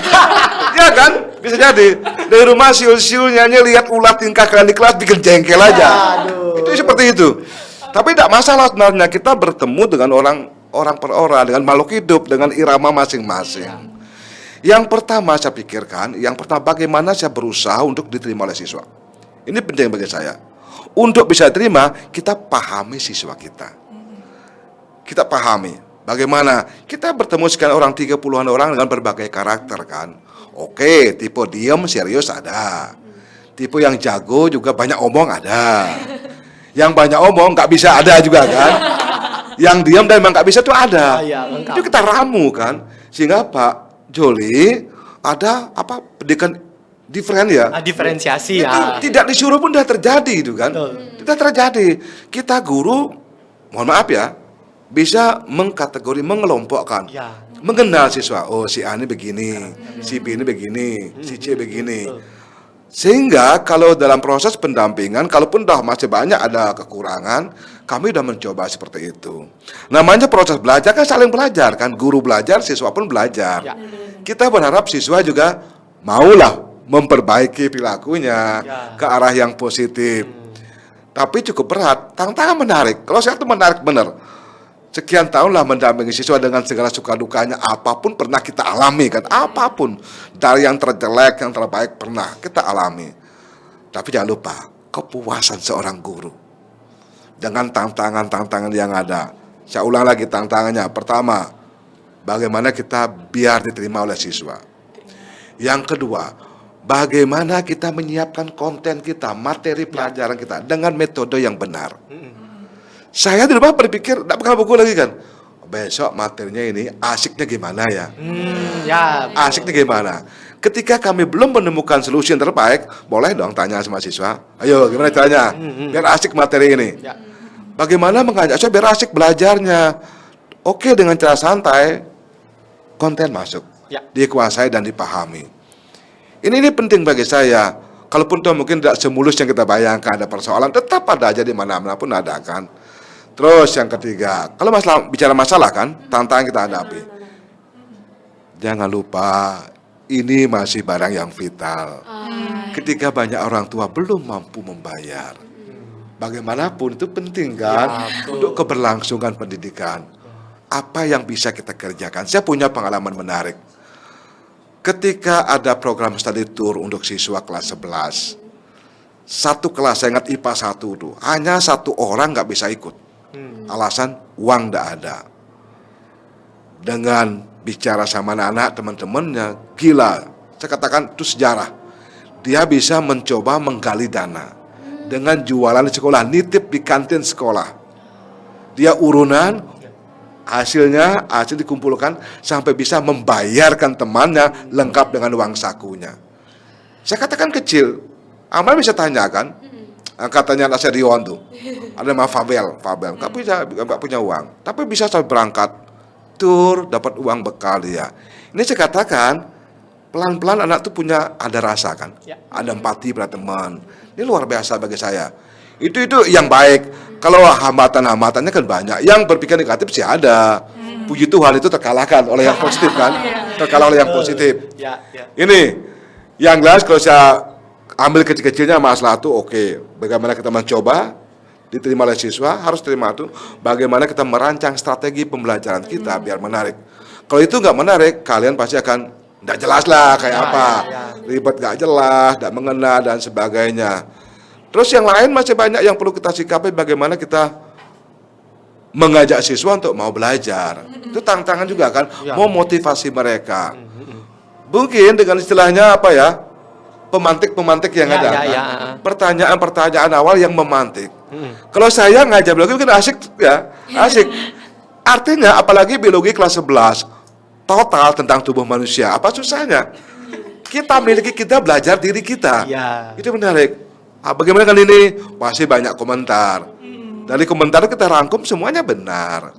ya kan? Bisa jadi dari rumah siul-siul nyanyi, lihat ulat tingkah kalian di kelas, bikin jengkel aja. Itu seperti itu. Tapi tidak masalah sebenarnya, kita bertemu dengan orang per orang, dengan makhluk hidup, dengan irama masing-masing. Yang pertama saya pikirkan, bagaimana saya berusaha untuk diterima oleh siswa. Ini penting bagi saya. Untuk bisa diterima, kita pahami siswa kita. Kita pahami bagaimana kita bertemu sekian orang, 30-an orang dengan berbagai karakter kan. Oke, tipe diam serius ada. Tipe yang jago juga banyak omong ada. Yang banyak omong nggak bisa ada juga kan. Yang diam dan memang nggak bisa itu ada. Itu kita ramu kan. Sehingga Pak Joli ada pendidikan diferensiasi itu ya. tidak disuruh pun sudah terjadi itu kan. Tidak terjadi. Kita guru, mohon maaf ya, bisa mengkategori, mengelompokkan, mengenal siswa. Oh, si A ini begini, si B ini begini, si C begini. Sehingga kalau dalam proses pendampingan, kalaupun masih banyak ada kekurangan, kami sudah mencoba seperti itu. Namanya proses belajar kan saling belajar kan, guru belajar, siswa pun belajar. Kita berharap siswa juga maulah memperbaiki perilakunya ke arah yang positif. Tapi cukup berat, tantangan menarik. Kalau saya tuh menarik benar. Sekian tahun lah mendampingi siswa dengan segala suka dukanya, apapun pernah kita alami kan, apapun dari yang terjelek, yang terbaik pernah kita alami. Tapi jangan lupa kepuasan seorang guru dengan tantangan-tantangan yang ada. Saya ulang lagi tantangannya. Pertama, bagaimana kita biar diterima oleh siswa. Yang kedua, bagaimana kita menyiapkan konten kita, materi pelajaran kita dengan metode yang benar. Saya di rumah berpikir, tidak pegang buku lagi kan. Besok materinya ini asiknya gimana ya? Asiknya gimana? Ketika kami belum menemukan solusi yang terbaik, boleh dong tanya sama siswa. Ayo, gimana caranya? Biar asik materi ini. Bagaimana mengajak siswa biar asik belajarnya? Oke, dengan cara santai, konten masuk, dikuasai dan dipahami. Ini penting bagi saya. Kalaupun itu mungkin tidak semulus yang kita bayangkan, ada persoalan, tetap ada aja di mana-mana pun ada kan. Terus yang ketiga, kalau bicara masalah kan, tantangan kita hadapi. Jangan lupa, ini masih barang yang vital. Ketika banyak orang tua belum mampu membayar, bagaimanapun itu penting kan, untuk keberlangsungan pendidikan. Apa yang bisa kita kerjakan? Saya punya pengalaman menarik. Ketika ada program study tour untuk siswa kelas 11, satu kelas, saya ingat IPA 1 tuh, hanya satu orang nggak bisa ikut. Alasan uang nggak ada. Dengan bicara sama anak-anak, teman-temannya, gila. Saya katakan itu sejarah. Dia bisa mencoba menggali dana dengan jualan di sekolah, nitip di kantin sekolah. Dia urunan, hasil dikumpulkan sampai bisa membayarkan temannya lengkap dengan uang sakunya. Saya katakan kecil, Amal bisa tanyakan, katanya anak saya Rion tuh, ada nama Fabel, nggak punya uang, tapi bisa saya berangkat tur, dapat uang bekal dia. Ini saya katakan, pelan-pelan anak tuh ada rasa kan, ada empati pada teman. Ini luar biasa bagi saya. Itu yang baik. Kalau hambatan-hambatannya kan banyak. Yang berpikir negatif sih ada. Puji Tuhan itu terkalahkan oleh yang positif kan. Terkalah oleh yang positif. Ini yang jelas kalau saya ambil kecil-kecilnya masalah itu oke. Bagaimana kita mencoba diterima oleh siswa, harus terima itu. Bagaimana kita merancang strategi pembelajaran kita biar menarik. Kalau itu nggak menarik, kalian pasti akan nggak jelas lah kayak apa. Ribet nggak jelas, nggak mengena dan sebagainya. Terus yang lain masih banyak yang perlu kita sikapi, bagaimana kita mengajak siswa untuk mau belajar. Itu tantangan juga kan, mau motivasi mereka. Mungkin dengan istilahnya pemantik-pemantik yang ada kan? Pertanyaan-pertanyaan awal yang memantik. Kalau saya ngajar biologi mungkin asik. Artinya apalagi biologi kelas 11, total tentang tubuh manusia, apa susahnya? Kita belajar diri kita. Itu menarik. Bagaimana kan ini? Masih banyak komentar. Dari komentar kita rangkum semuanya benar.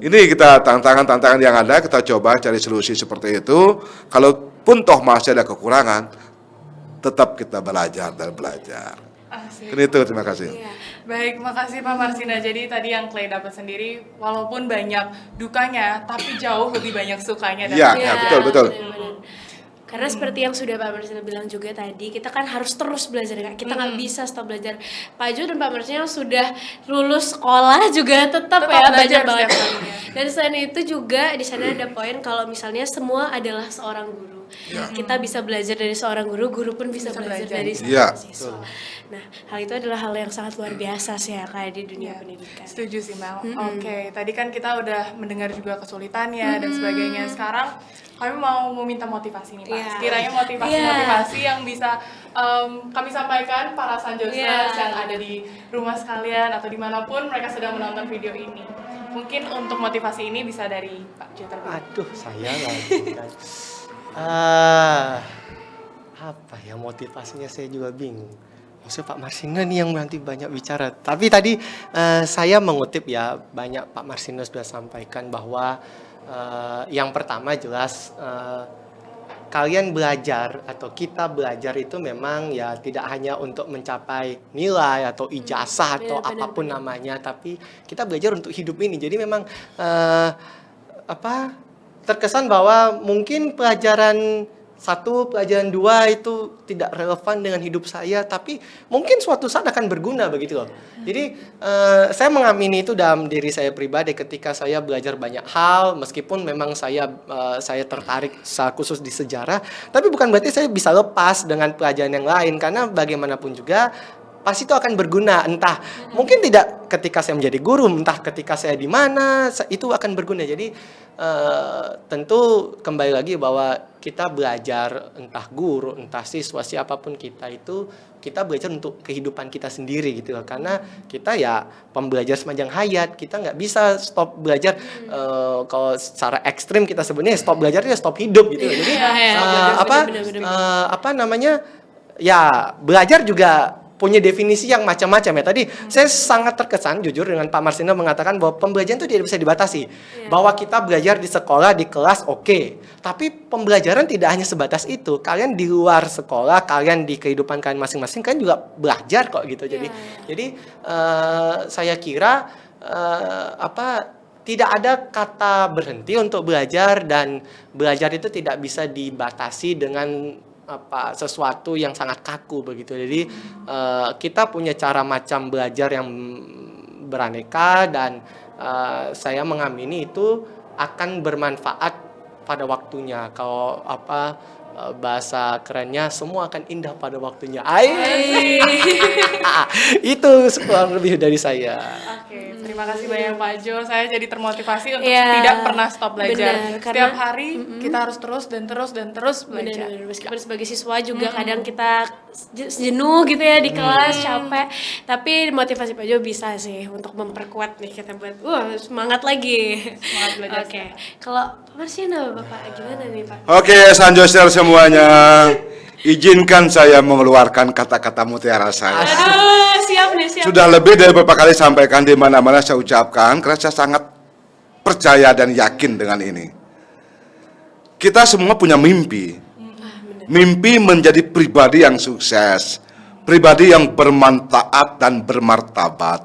Ini kita tantangan-tantangan yang ada, kita coba cari solusi seperti itu. Kalaupun toh masih ada kekurangan, tetap kita belajar dan belajar. Asik. Itu, terima kasih. Iya. Baik, makasih Pak Marsina. Jadi tadi yang Clay dapat sendiri, walaupun banyak dukanya, tapi jauh lebih banyak sukanya. Iya, Iya, betul. benar-benar. Karena seperti yang sudah Pak Marsina bilang juga tadi, kita kan harus terus belajar Kak. Kita nggak bisa stop belajar. Pak Jo dan Pak Marsina sudah lulus sekolah juga tetap ya belajar banyak banget. setiap harinya. Dan selain itu juga di sana ada poin kalau misalnya semua adalah seorang guru. Kita bisa belajar dari seorang guru, guru pun bisa belajar dari Iya. seorang siswa. Nah, hal itu adalah hal yang sangat luar biasa sih ya kayak di dunia pendidikan. Setuju sih Mel. Oke, tadi kan kita udah mendengar juga kesulitannya dan sebagainya. Sekarang kami mau meminta motivasi nih Pak. Iya. Sekiranya motivasi-motivasi yang bisa kami sampaikan para Sanjosers yang ada di rumah sekalian atau dimanapun mereka sedang menonton video ini. Mungkin untuk motivasi ini bisa dari Pak Jo terlebih. Aduh, saya lagi kan. Apa ya motivasinya, saya juga bingung. Maksudnya Pak Marsina nih yang nanti banyak bicara. Tapi tadi saya mengutip ya, banyak Pak Marsina sudah sampaikan bahwa yang pertama jelas kalian belajar atau kita belajar itu memang ya tidak hanya untuk mencapai nilai atau ijazah atau apapun namanya, tapi kita belajar untuk hidup ini. Jadi memang terkesan bahwa mungkin pelajaran 1, pelajaran 2 itu tidak relevan dengan hidup saya, tapi mungkin suatu saat akan berguna begitu loh. Jadi saya mengamini itu dalam diri saya pribadi ketika saya belajar banyak hal, meskipun memang saya tertarik secara khusus di sejarah, tapi bukan berarti saya bisa lepas dengan pelajaran yang lain, karena bagaimanapun juga pasti itu akan berguna, entah mungkin tidak ketika saya menjadi guru, entah ketika saya di mana, itu akan berguna. Jadi tentu kembali lagi bahwa kita belajar, entah guru, entah siswa, siapapun kita itu, kita belajar untuk kehidupan kita sendiri gitu loh. Karena kita ya pembelajar sepanjang hayat, kita nggak bisa stop belajar. Kalau secara ekstrim kita sebenarnya stop belajar ya stop hidup gitu loh. Jadi ya belajar juga punya definisi yang macam-macam ya. Tadi saya sangat terkesan jujur dengan Pak Marsina mengatakan bahwa pembelajaran itu tidak bisa dibatasi. Bahwa kita belajar di sekolah, di kelas oke. Tapi pembelajaran tidak hanya sebatas itu. Kalian di luar sekolah, kalian di kehidupan kalian masing-masing, kalian juga belajar kok gitu. Jadi saya kira tidak ada kata berhenti untuk belajar, dan belajar itu tidak bisa dibatasi dengan sesuatu yang sangat kaku begitu. Jadi kita punya cara macam belajar yang beraneka, dan saya mengamini itu akan bermanfaat pada waktunya. Kalau bahasa kerennya, semua akan indah pada waktunya. Itu kurang lebih dari saya. Oke, terima kasih banyak Pak Jo. Saya jadi termotivasi untuk tidak pernah stop belajar. Benar, Setiap hari kita harus terus belajar. Benar-benar. Meskipun sebagai siswa juga kadang kita jenuh gitu ya di kelas, capek. Tapi motivasi Pak Jo bisa sih untuk memperkuat nih kita buat semangat lagi. Semangat belajar. Oke. Kalau Pak Marsina, Bapak gimana nih Pak? Oke, Sanjoser semuanya, izinkan saya mengeluarkan kata-kata mutiara saya. Aduh, siap nih, siap. Sudah lebih dari beberapa kali sampaikan di mana-mana saya ucapkan, karena saya sangat percaya dan yakin dengan ini. Kita semua punya mimpi. Mimpi menjadi pribadi yang sukses, pribadi yang bermanfaat dan bermartabat.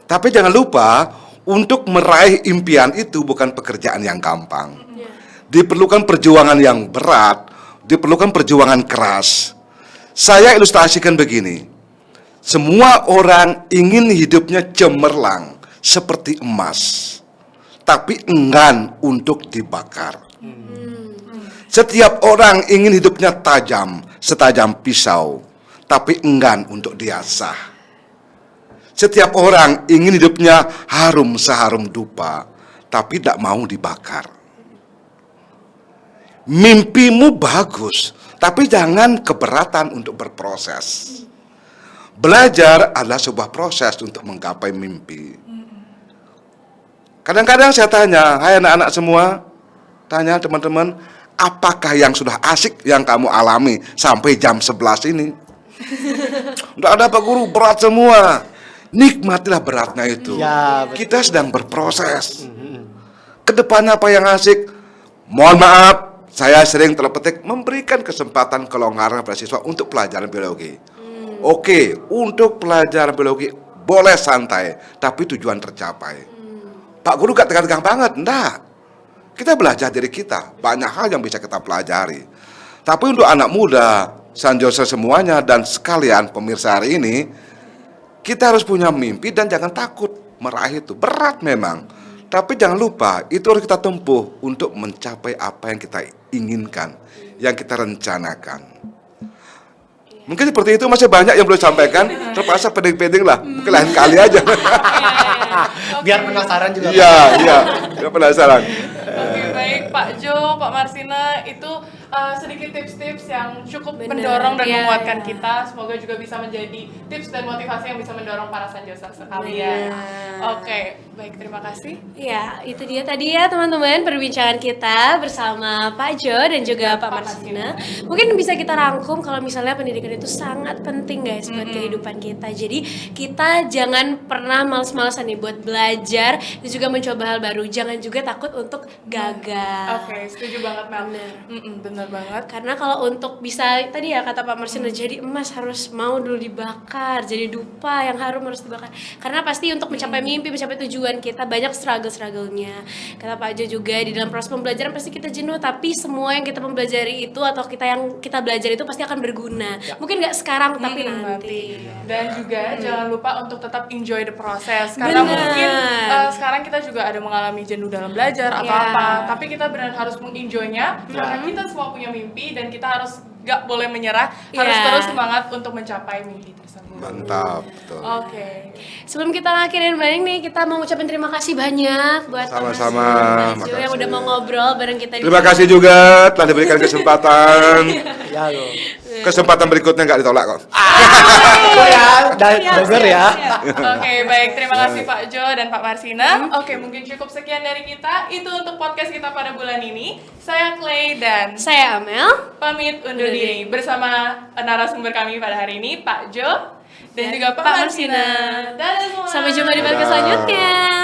Tapi jangan lupa, untuk meraih impian itu bukan pekerjaan yang gampang. Diperlukan perjuangan yang berat, diperlukan perjuangan keras. Saya ilustrasikan begini. Semua orang ingin hidupnya cemerlang seperti emas, tapi enggan untuk dibakar. Setiap orang ingin hidupnya tajam, setajam pisau, tapi enggan untuk diasah. Setiap orang ingin hidupnya harum seharum dupa, tapi tidak mau dibakar. Mimpimu bagus, tapi jangan keberatan untuk berproses. Belajar adalah sebuah proses untuk menggapai mimpi. Kadang-kadang saya tanya, hai anak-anak semua, tanya teman-teman, apakah yang sudah asik yang kamu alami sampai jam 11 ini? Tidak ada Pak Guru, berat semua. Nikmatilah beratnya itu. Ya, kita sedang berproses. Kedepannya apa yang asik? Mohon maaf, saya sering terpetik memberikan kesempatan kelonggaran pada siswa untuk pelajaran biologi. Oke, untuk pelajaran biologi boleh santai, tapi tujuan tercapai. Pak Guru gak tegang-tegang banget, enggak. Kita belajar dari kita, banyak hal yang bisa kita pelajari. Tapi untuk anak muda, Sanjosa semuanya, dan sekalian pemirsa hari ini, kita harus punya mimpi dan jangan takut meraih itu. Berat memang. Tapi jangan lupa, itu harus kita tempuh untuk mencapai apa yang kita inginkan, yang kita rencanakan. Mungkin seperti itu, masih banyak yang belum sampaikan. Terpaksa pending-pending lah, mungkin lain kali aja. Biar penasaran juga. Iya, biar penasaran. Oke, baik Pak Jo, Pak Marsina, itu sedikit tips-tips yang cukup Bener, mendorong dan iya, menguatkan iya. kita. Semoga juga bisa menjadi tips dan motivasi yang bisa mendorong para Sanjosa sekalian. Bener. Oke, baik, terima kasih. Ya, itu dia tadi ya teman-teman perbincangan kita bersama Pak Jo dan juga Pak Marsina. Mungkin bisa kita rangkum kalau misalnya pendidikan itu sangat penting guys buat kehidupan kita. Jadi kita jangan pernah males-malesan nih buat belajar dan juga mencoba hal baru. Jangan juga takut untuk gagal. Oke, setuju banget Mel. Bener. Bener banget. Karena kalau untuk bisa tadi ya kata Pak Marsina jadi emas harus mau dulu dibakar, jadi dupa yang harum harus dibakar. Karena pasti untuk mencapai mimpi, mencapai tujuan kita banyak struggle-nya. Kata Pak Jo juga di dalam proses pembelajaran pasti kita jenuh, tapi semua yang kita pelajari itu atau yang kita belajar itu pasti akan berguna. Mungkin nggak sekarang tapi nanti. Dan juga jangan lupa untuk tetap enjoy the process. Karena Bener. mungkin sekarang kita juga ada mengalami jenuh dalam belajar atau Iya. apa, tapi kita benar harus mengenjoynya karena kita semua punya mimpi dan kita harus gak boleh menyerah, harus Iya. terus semangat untuk mencapai mimpi tersebut. Mantap, betul. Oke. Sebelum kita ngakhirin bareng nih, kita mau ngucapin terima kasih banyak buat Pak Sama-sama, Marsina dan Pak Jo yang makasih. udah mau ngobrol bareng kita di Terima sini. kasih juga telah diberikan kesempatan. Ya loh. Kesempatan berikutnya nggak ditolak kok. Oh ya, denger ya. Oke, baik. Terima kasih Pak Jo dan Pak Marsina. Oke, mungkin cukup sekian dari kita. Itu untuk podcast kita pada bulan ini. Saya Clay dan Saya Amel. pamit undur diri bersama narasumber kami pada hari ini, Pak Jo dan juga Pak Pak Marsina. Dadah semua. Sampai jumpa di podcast selanjutnya.